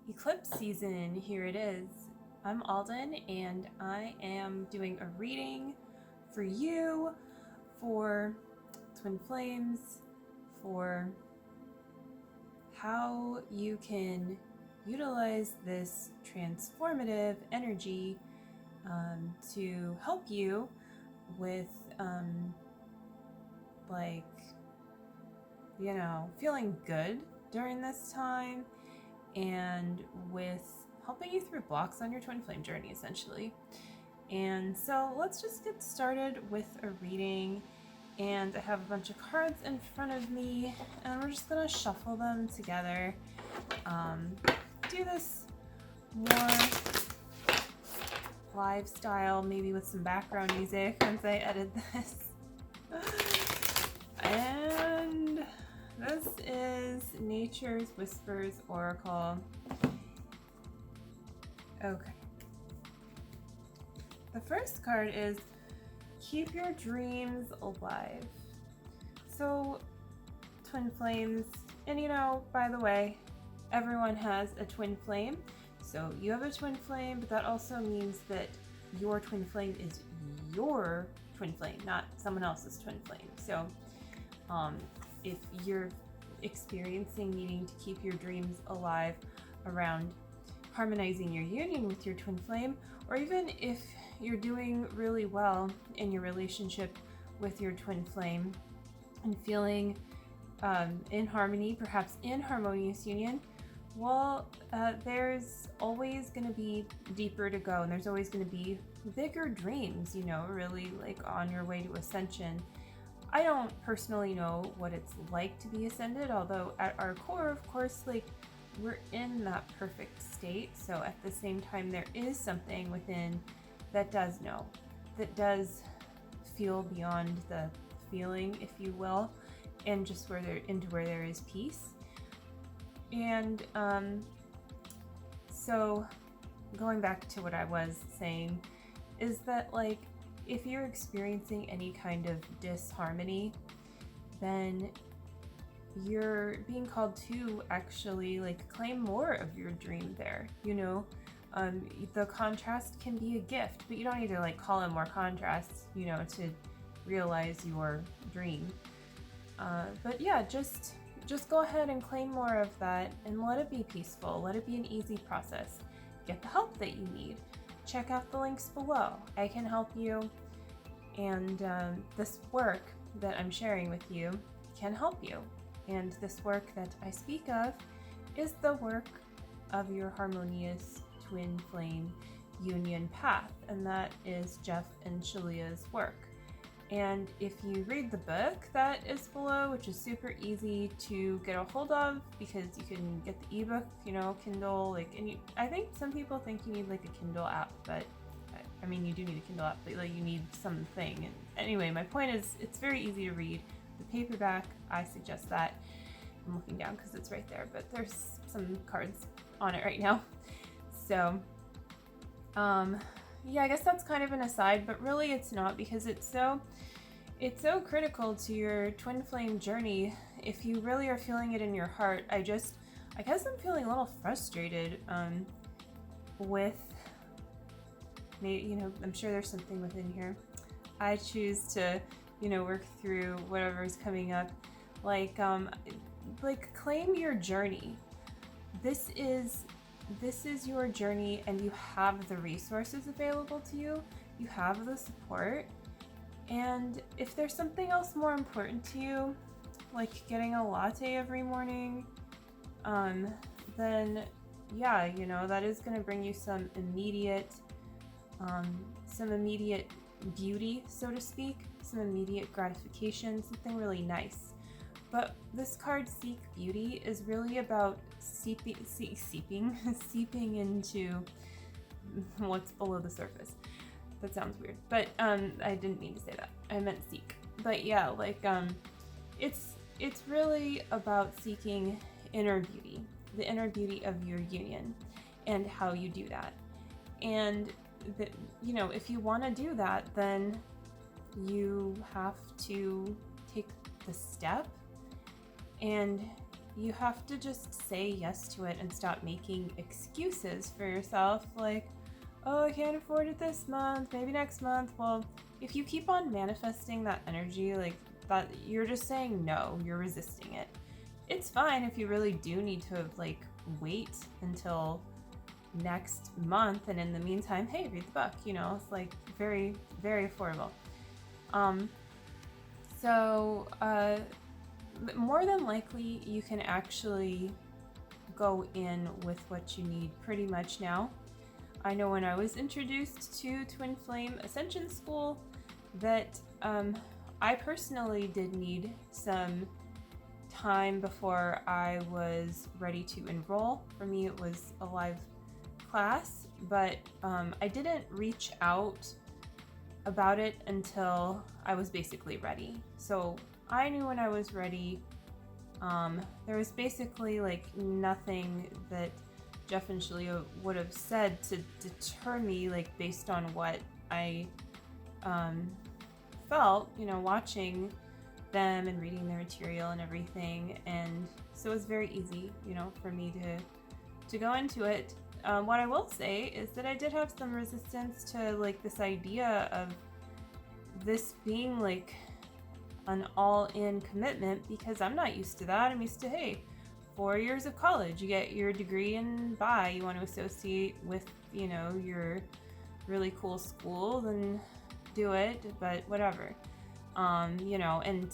Eclipse season, here it is. I'm Aldyn and I am doing a reading for you, for twin flames, for how you can utilize this transformative energy to help you with feeling good during this time, and with helping you through blocks on your twin flame journey, essentially. And so let's just get started with a reading. And I have a bunch of cards in front of me, and we're just gonna shuffle them together. Do this more live style, maybe with some background music once I edit this. And this is Nature's Whispers Oracle. Okay. The first card is Keep Your Dreams Alive. So, twin flames, and by the way, everyone has a twin flame. So you have a twin flame, but that also means that your twin flame is your twin flame, not someone else's twin flame. So if you're experiencing needing to keep your dreams alive around harmonizing your union with your twin flame, or even if you're doing really well in your relationship with your twin flame and feeling in harmony, perhaps in harmonious union, well, there's always going to be deeper to go, and there's always going to be bigger dreams, really like on your way to ascension. I don't personally know what it's like to be ascended, although at our core, of course, we're in that perfect state. So at the same time, there is something within that does know, that does feel beyond the feeling, if you will, and just where there is peace. And so going back to what I was saying is that, if you're experiencing any kind of disharmony, then you're being called to actually claim more of your dream there. The contrast can be a gift, but you don't need to call in more contrasts, to realize your dream. But yeah, just go ahead and claim more of that and let it be peaceful. Let it be an easy process. Get the help that you need. Check out the links below. I can help you. And this work that I'm sharing with you can help you. And this work that I speak of is the work of your harmonious twin flame union path. And that is Jeff and Shalia's work. And if you read the book that is below, which is super easy to get a hold of because you can get the ebook, Kindle, I think some people think you need a Kindle app, but you do need a Kindle app, but you need something. And anyway, my point is it's very easy to read. The paperback, I suggest that. I'm looking down because it's right there, but there's some cards on it right now. So, yeah, I guess that's kind of an aside, but really it's not, because it's so critical to your twin flame journey. If you really are feeling it in your heart, I guess I'm feeling a little frustrated with maybe, I'm sure there's something within here. I choose to, work through whatever is coming up. Claim your journey. This is your journey, and you have the resources available to you. You have the support. And if there's something else more important to you, like getting a latte every morning, then yeah, that is going to bring you some immediate beauty, so to speak, some immediate gratification, something really nice. But this card, Seek Beauty, is really about seeping into what's below the surface. That sounds weird, but I didn't mean to say that. I meant seek. But yeah, it's really about seeking inner beauty, the inner beauty of your union, and how you do that. And if you want to do that, then you have to take the step and you have to just say yes to it and stop making excuses for yourself, like, oh, I can't afford it this month, maybe next month. Well, if you keep on manifesting that energy, like that, you're just saying no, you're resisting it. It's fine if you really do need to like wait until next month, and in the meantime, hey, read the book, you know, it's like very, very affordable. So more than likely you can actually go in with what you need pretty much now. I know when I was introduced to Twin Flame Ascension School that I personally did need some time before I was ready to enroll. For me, it was a live class, but I didn't reach out about it until I was basically ready. So I knew when I was ready. There was basically like nothing that Jeff and Shalia would have said to deter me, like based on what I felt, you know, watching them and reading their material and everything. And so it was very easy, you know, for me to go into it. What I will say is that I did have some resistance to like this idea of this being like an all-in commitment, because I'm not used to that. I'm used to, hey, 4 years of college, you get your degree, and bye. You want to associate with, you know, your really cool school, then do it, but whatever. You know, and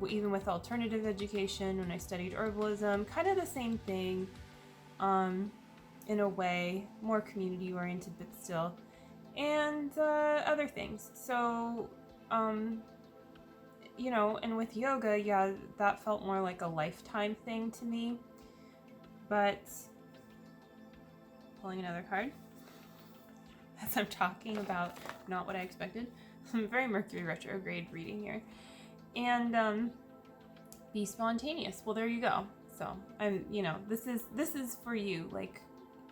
even with alternative education, when I studied herbalism, kind of the same thing, in a way, more community oriented, but still, and other things. So, you know, and with yoga, yeah, that felt more like a lifetime thing to me. But pulling another card as I'm talking about not what I expected. I'm very Mercury retrograde reading here. And be spontaneous. Well, there you go. So I'm, you know, this is for you, like,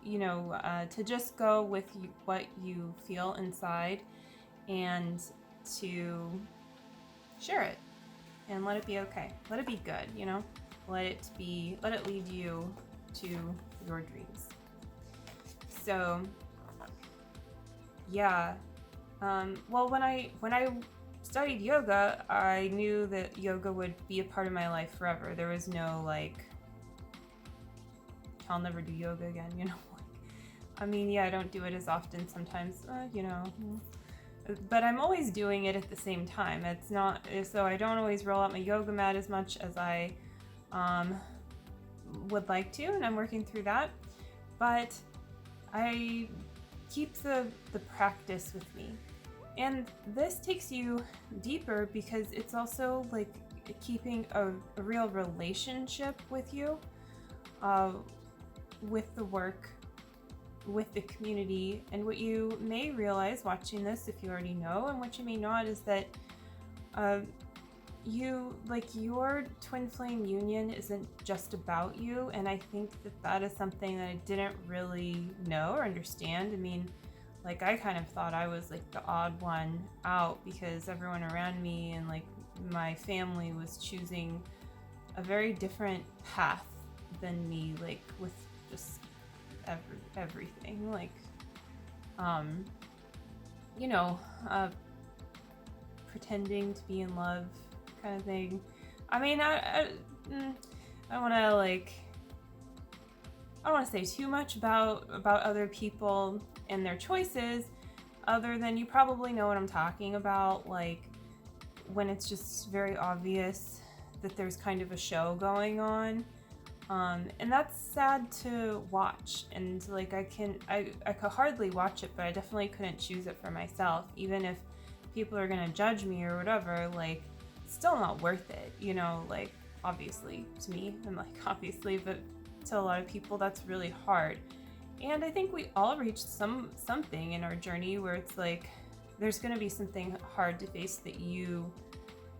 you know, to just go with what you feel inside, and to share it and let it be okay. Let it be good, you know? Let it lead you to your dreams. So yeah. Well, when I studied yoga, I knew that yoga would be a part of my life forever. There was no like, I'll never do yoga again, you know? I mean, yeah, I don't do it as often sometimes, you know, but I'm always doing it at the same time. It's not, so I don't always roll out my yoga mat as much as I would like to, and I'm working through that. But I keep the practice with me. And this takes you deeper because it's also like keeping a real relationship with you, with the work, with the community. And what you may realize watching this, if you already know, and what you may not, is that you, like, your twin flame union isn't just about you. And I think that is something that I didn't really know or understand. I mean, like, I kind of thought I was like the odd one out because everyone around me and like my family was choosing a very different path than me, like with just everything, like you know, pretending to be in love kind of thing. I mean, I want to like, I don't want to say too much about other people and their choices, other than you probably know what I'm talking about, like when it's just very obvious that there's kind of a show going on. And that's sad to watch, and like I could hardly watch it, but I definitely couldn't choose it for myself. Even if people are gonna judge me or whatever, like, still not worth it, you know? Like, obviously to me, I'm like, obviously, but to a lot of people that's really hard. And I think we all reached something in our journey where it's like there's gonna be something hard to face that you,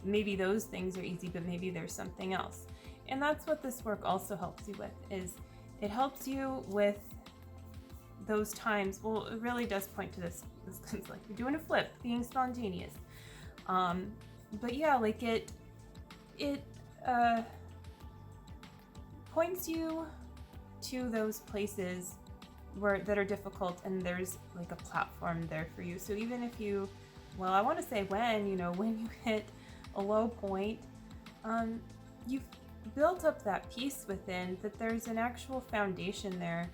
maybe those things are easy, but maybe there's something else. And that's what this work also helps you with, is it helps you with those times. Well, it really does point to this it's like you're doing a flip, being spontaneous. But yeah, like it points you to those places that are difficult, and there's like a platform there for you. So even if you, well, I want to say when you hit a low point, you've built up that peace within, that there's an actual foundation there,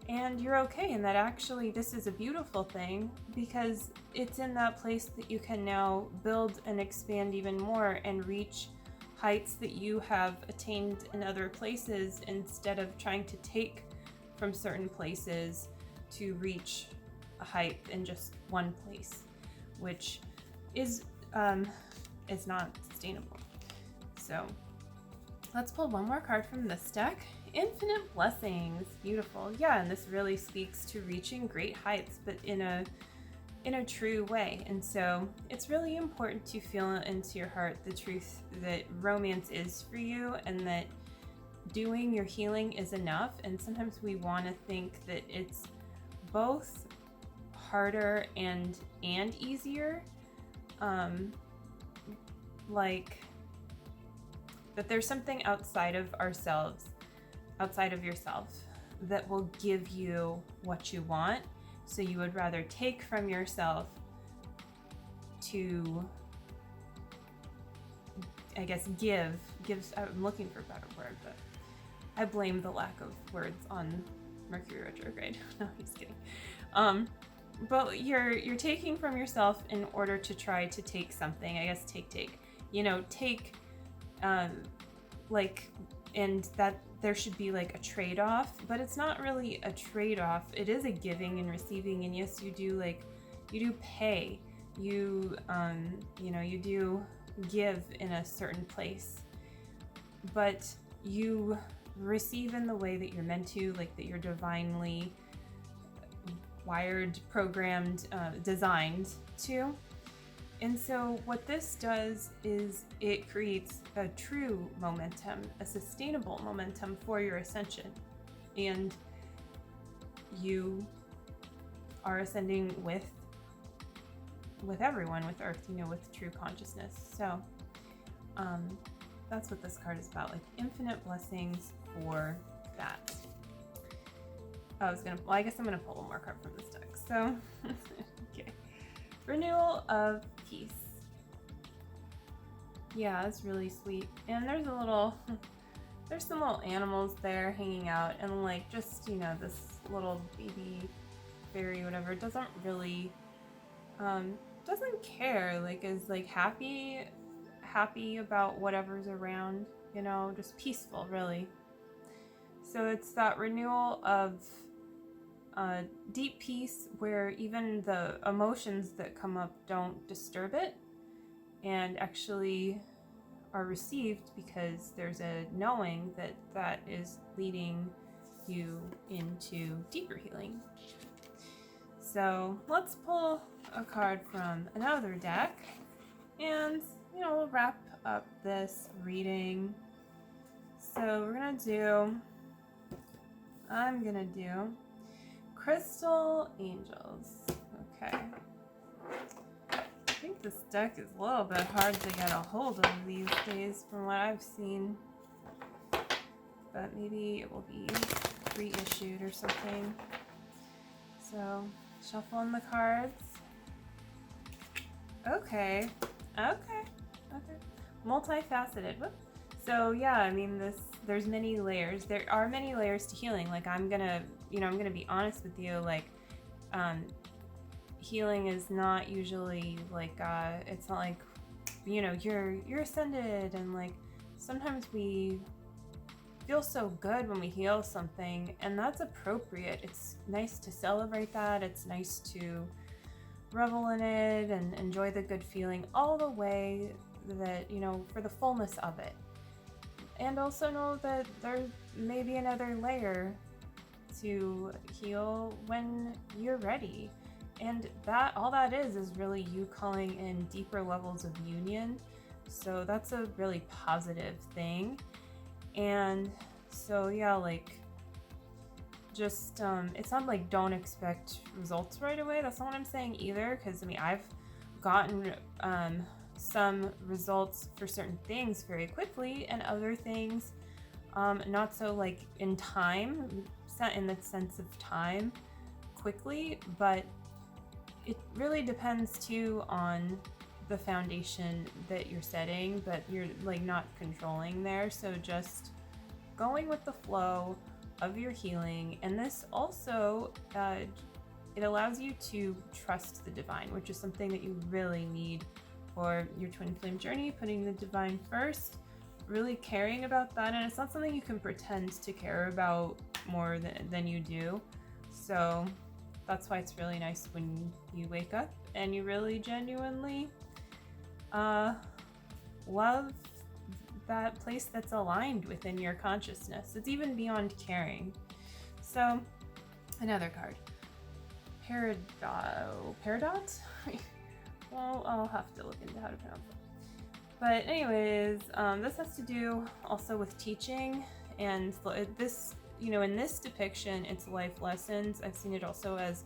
and you're okay. And that actually, this is a beautiful thing, because it's in that place that you can now build and expand even more and reach heights that you have attained in other places, instead of trying to take from certain places to reach a height in just one place, which is not sustainable. So let's pull one more card from this deck. Infinite Blessings. Beautiful. Yeah, and this really speaks to reaching great heights, but in a true way. And so it's really important to feel into your heart the truth that romance is for you, and that doing your healing is enough. And sometimes we want to think that it's both harder and easier, like that there's something outside of ourselves, outside of yourself, that will give you what you want. So you would rather take from yourself to, I guess, gives. I'm looking for a better word, but I blame the lack of words on Mercury retrograde. No, I'm just kidding. But you're taking from yourself in order to try to take something. I guess take. And that there should be like a trade-off, but it's not really a trade-off. It is a giving and receiving, and yes, you do pay. You do give in a certain place, but you receive in the way that you're meant to, like that you're divinely wired, programmed, designed to. And so what this does is it creates a true momentum, a sustainable momentum for your ascension. And you are ascending with everyone, with Earth, with true consciousness. So that's what this card is about, like infinite blessings for that. I guess I'm gonna pull one more card from this deck. So, okay. Renewal of peace. Yeah, it's really sweet. And there's some little animals there hanging out, and like just, this little baby fairy, whatever, doesn't really, doesn't care, like is like happy about whatever's around, just peaceful, really. So it's that renewal of deep peace, where even the emotions that come up don't disturb it, and actually are received, because there's a knowing that is leading you into deeper healing. So let's pull a card from another deck, and we'll wrap up this reading. So I'm gonna do Crystal Angels. Okay. I think this deck is a little bit hard to get a hold of these days from what I've seen. But maybe it will be reissued or something. So, shuffling the cards. Okay. Multifaceted. Whoop. So yeah, I mean, there's many layers. There are many layers to healing. Like I'm gonna be honest with you. Like, healing is not usually like it's not like you're ascended, and like sometimes we feel so good when we heal something, and that's appropriate. It's nice to celebrate that. It's nice to revel in it and enjoy the good feeling all the way, that for the fullness of it. And also know that there may be another layer to heal when you're ready. And that all that is really you calling in deeper levels of union. So that's a really positive thing. And so yeah, like just it's not like don't expect results right away. That's not what I'm saying either, because I mean I've gotten some results for certain things very quickly, and other things not so like in time, set in the sense of time quickly, but it really depends too on the foundation that you're setting, but you're like not controlling there. So just going with the flow of your healing. And this also, it allows you to trust the divine, which is something that you really need for your twin flame journey, putting the divine first, really caring about that. And it's not something you can pretend to care about more than you do. So that's why it's really nice when you wake up and you really genuinely love that place that's aligned within your consciousness. It's even beyond caring. So another card, Peridot. Well, I'll have to look into how to pronounce it. But anyways, this has to do also with teaching, and this, you know, in this depiction, it's life lessons. I've seen it also as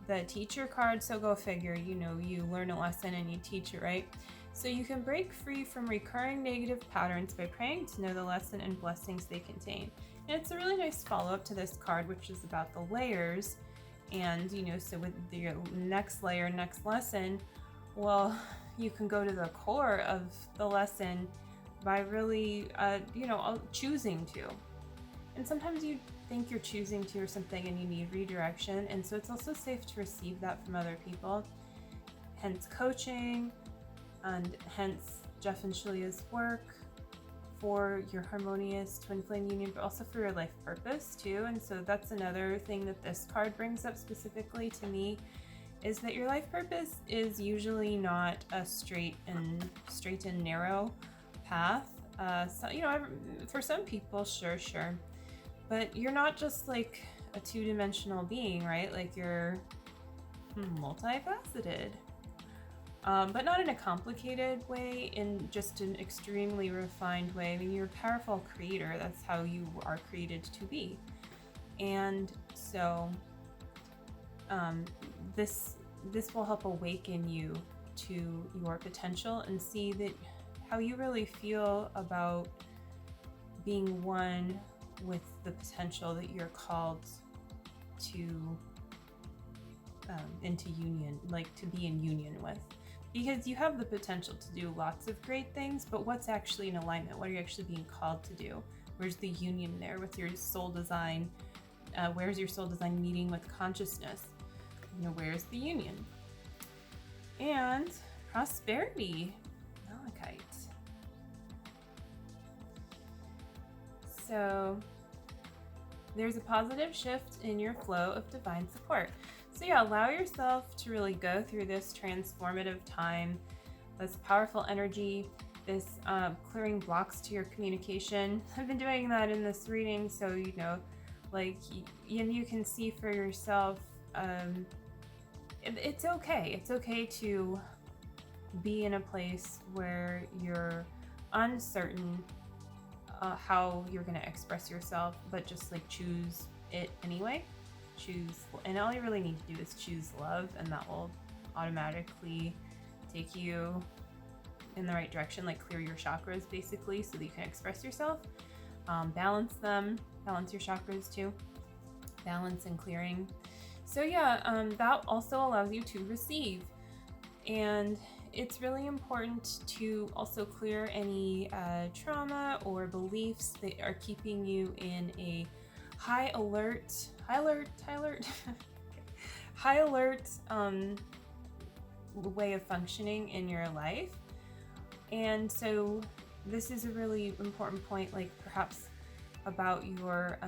the teacher card, so go figure, you know, you learn a lesson and you teach it, right? So you can break free from recurring negative patterns by praying to know the lesson and blessings they contain. And it's a really nice follow-up to this card, which is about the layers. And, you know, so with your next layer, next lesson, well, you can go to the core of the lesson by really, you know, choosing to. And sometimes you think you're choosing to or something and you need redirection. And so it's also safe to receive that from other people. Hence coaching, and hence Jeff and Shalia's work for your harmonious twin flame union, but also for your life purpose too. And so that's another thing that this card brings up specifically to me, is that your life purpose is usually not a straight and narrow path. So, you know, for some people, sure, but you're not just like a two-dimensional being, right? Like you're multifaceted, but not in a complicated way, in just an extremely refined way. I mean, you're a powerful creator. That's how you are created to be. And so this will help awaken you to your potential and see that how you really feel about being one with the potential that you're called to into union, like to be in union with. Because you have the potential to do lots of great things, but what's actually in alignment? What are you actually being called to do? Where's the union there with your soul design? Where's your soul design meeting with consciousness? You know, where's the union? And prosperity, malachite. So there's a positive shift in your flow of divine support. So yeah, allow yourself to really go through this transformative time, this powerful energy, this clearing blocks to your communication. I've been doing that in this reading, so you know, like you can see for yourself. It's okay. It's okay to be in a place where you're uncertain how you're going to express yourself, but just like choose it anyway. And all you really need to do is choose love, and that will automatically take you in the right direction, like clear your chakras basically, so that you can express yourself, balance them, balance your chakras too, balance and clearing. So yeah, that also allows you to receive, and it's really important to also clear any trauma or beliefs that are keeping you in a high alert way of functioning in your life. And so this is a really important point, like perhaps about your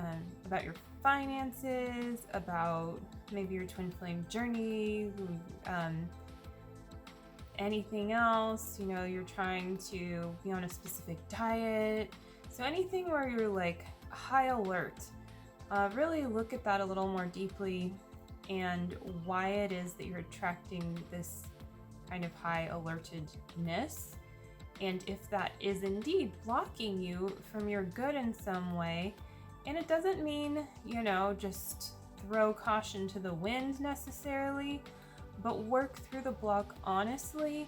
finances, about maybe your twin flame journey, anything else, you know, you're trying to be on a specific diet. So anything where you're like high alert, really look at that a little more deeply and why it is that you're attracting this kind of high alertedness. And if that is indeed blocking you from your good in some way, and it doesn't mean, you know, just throw caution to the wind necessarily, but work through the block honestly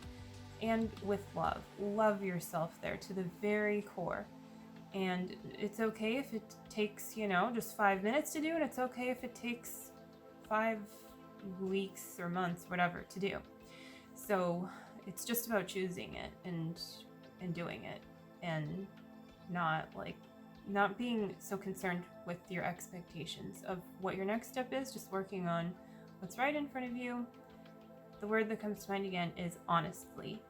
and with love. Love yourself there to the very core. And it's okay if it takes, just 5 minutes to do, and it's okay if it takes 5 weeks or months, whatever, to do. So it's just about choosing it and doing it, and not being so concerned with your expectations of what your next step is, just working on what's right in front of you. The word that comes to mind again is honestly,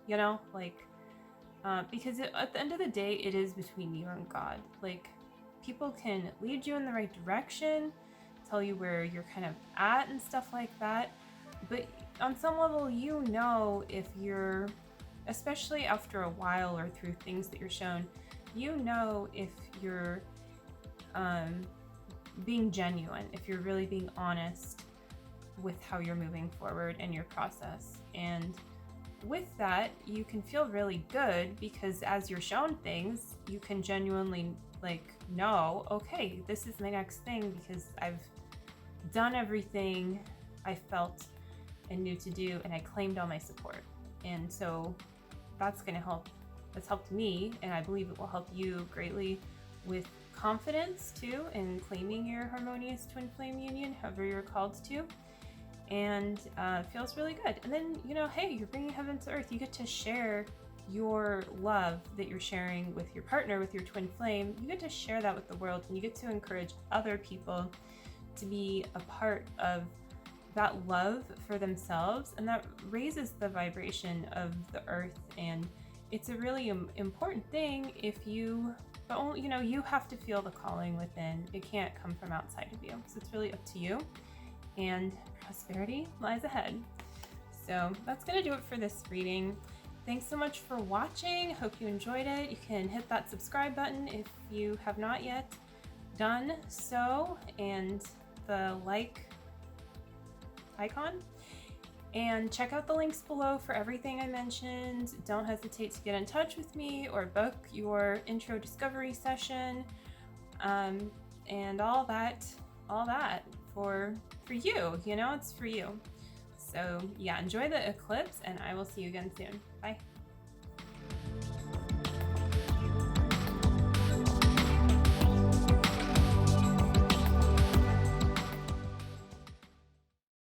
because at the end of the day, it is between you and God. Like, people can lead you in the right direction, tell you where you're kind of at and stuff like that. But on some level, if you're, especially after a while or through things that you're shown, if you're being genuine, if you're really being honest with how you're moving forward in your process. And with that, you can feel really good, because as you're shown things, you can genuinely know, okay, this is my next thing, because I've done everything I felt and knew to do, and I claimed all my support. And so that's going to help. That's helped me, and I believe it will help you greatly with confidence too, in claiming your harmonious twin flame union, however you're called to. And feels really good. And then, hey, you're bringing heaven to earth. You get to share your love that you're sharing with your partner, with your twin flame. You get to share that with the world, and you get to encourage other people to be a part of that love for themselves, and that raises the vibration of the earth. And it's a really important thing but you have to feel the calling within. It can't come from outside of you. So it's really up to you, and prosperity lies ahead. So that's going to do it for this reading. Thanks so much for watching. Hope you enjoyed it. You can hit that subscribe button if you have not yet done so, and the like icon. And check out the links below for everything I mentioned. Don't hesitate to get in touch with me or book your intro discovery session, and all that for you. It's for you. So yeah, enjoy the eclipse, and I will see you again soon. Bye.